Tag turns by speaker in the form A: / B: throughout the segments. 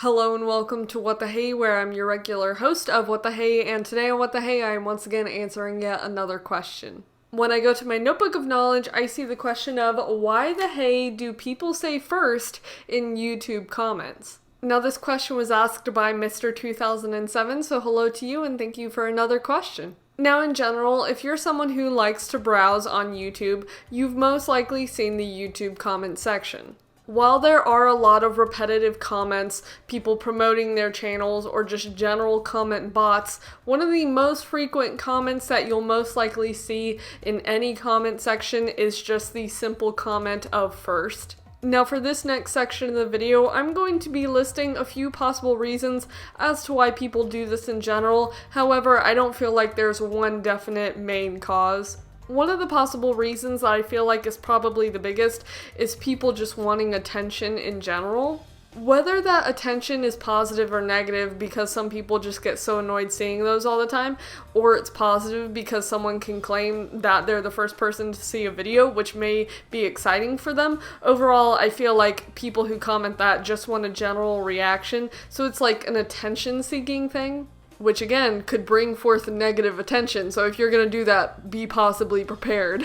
A: Hello and welcome to What the Hey, where I'm your regular host of What the Hey, and today on What the Hey I am once again answering yet another question. When I go to my notebook of knowledge, I see the question of why the hey do people say first in YouTube comments? Now this question was asked by Mr. 2007, so hello to you and thank you for another question. Now in general, if you're someone who likes to browse on YouTube, you've most likely seen the YouTube comment section. While there are a lot of repetitive comments, people promoting their channels, or just general comment bots, one of the most frequent comments that you'll most likely see in any comment section is just the simple comment of first. Now for this next section of the video, I'm going to be listing a few possible reasons as to why people do this in general. However, I don't feel like there's one definite main cause. One of the possible reasons that I feel like is probably the biggest is people just wanting attention in general. Whether that attention is positive or negative because some people just get so annoyed seeing those all the time, or it's positive because someone can claim that they're the first person to see a video, which may be exciting for them. Overall, I feel like people who comment that just want a general reaction, so it's like an attention-seeking thing, which again could bring forth negative attention, so if you're gonna do that, be possibly prepared.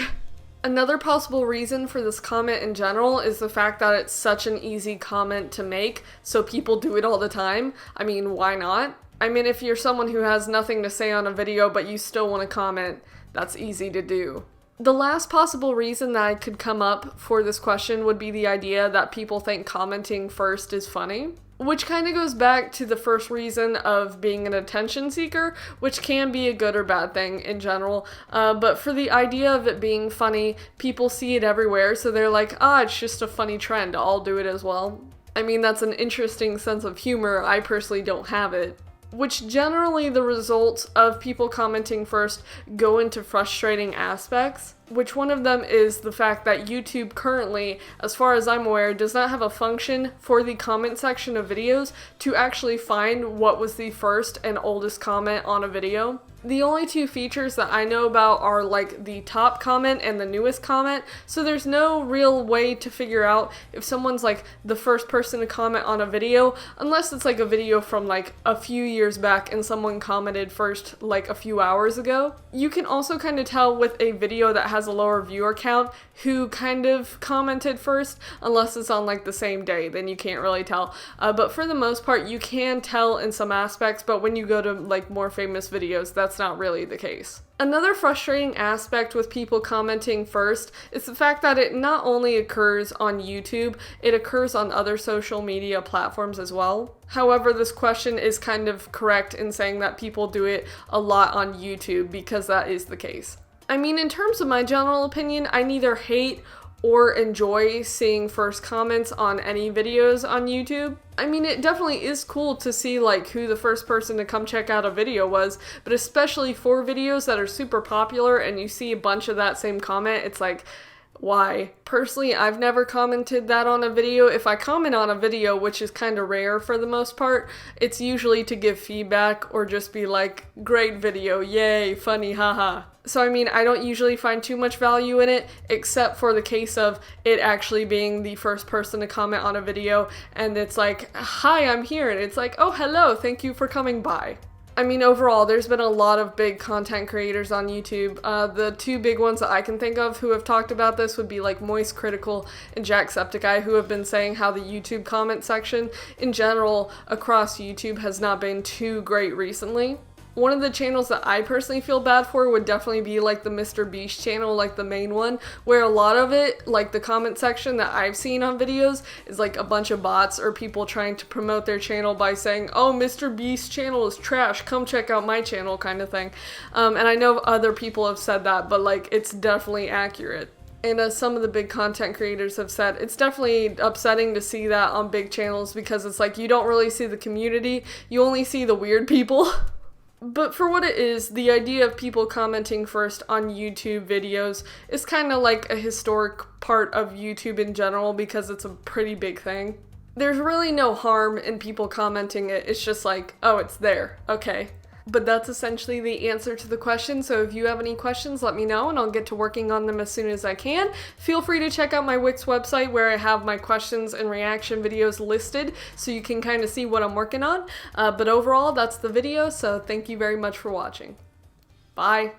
A: Another possible reason for this comment in general is the fact that it's such an easy comment to make, so people do it all the time. I mean, why not? I mean, if you're someone who has nothing to say on a video but you still want to comment, that's easy to do. The last possible reason that I could come up for this question would be the idea that people think commenting first is funny. Which kind of goes back to the first reason of being an attention seeker, which can be a good or bad thing in general. But for the idea of it being funny, people see it everywhere, so they're like, it's just a funny trend, I'll do it as well. I mean, that's an interesting sense of humor. I personally don't have it. Which generally the results of people commenting first go into frustrating aspects, which one of them is the fact that YouTube currently, as far as I'm aware, does not have a function for the comment section of videos to actually find what was the first and oldest comment on a video. The only two features that I know about are like the top comment and the newest comment, so there's no real way to figure out if someone's like the first person to comment on a video, unless it's like a video from like a few years back and someone commented first like a few hours ago. You can also kind of tell with a video that has a lower viewer count who kind of commented first, unless it's on like the same day, then you can't really tell. But for the most part, you can tell in some aspects, but when you go to like more famous videos, that's not really the case. Another frustrating aspect with people commenting first is the fact that it not only occurs on YouTube, it occurs on other social media platforms as well. However, this question is kind of correct in saying that people do it a lot on YouTube because that is the case. I mean, in terms of my general opinion, I neither hate or enjoy seeing first comments on any videos on YouTube. I mean, it definitely is cool to see like who the first person to come check out a video was, but especially for videos that are super popular and you see a bunch of that same comment, it's like, why? Personally, I've never commented that on a video. If I comment on a video, which is kind of rare for the most part, it's usually to give feedback or just be like, great video, yay, funny, haha. So I mean, I don't usually find too much value in it, except for the case of it actually being the first person to comment on a video, and it's like, hi, I'm here, and it's like, oh, hello, thank you for coming by. I mean, overall, there's been a lot of big content creators on YouTube. The two big ones that I can think of who have talked about this would be like Moist Critical and Jacksepticeye, who have been saying how the YouTube comment section in general across YouTube has not been too great recently. One of the channels that I personally feel bad for would definitely be like the Mr. Beast channel, like the main one, where a lot of it, like the comment section that I've seen on videos, is like a bunch of bots or people trying to promote their channel by saying, oh, Mr. Beast's channel is trash, come check out my channel kind of thing. And I know other people have said that, but like it's definitely accurate. And as some of the big content creators have said, it's definitely upsetting to see that on big channels because it's like you don't really see the community, you only see the weird people. But for what it is, the idea of people commenting first on YouTube videos is kind of like a historic part of YouTube in general because it's a pretty big thing. There's really no harm in people commenting it, it's just like, oh, it's there, okay. But that's essentially the answer to the question, so if you have any questions, let me know and I'll get to working on them as soon as I can. Feel free to check out my Wix website where I have my questions and reaction videos listed so you can kind of see what I'm working on. But overall, that's the video, so thank you very much for watching. Bye!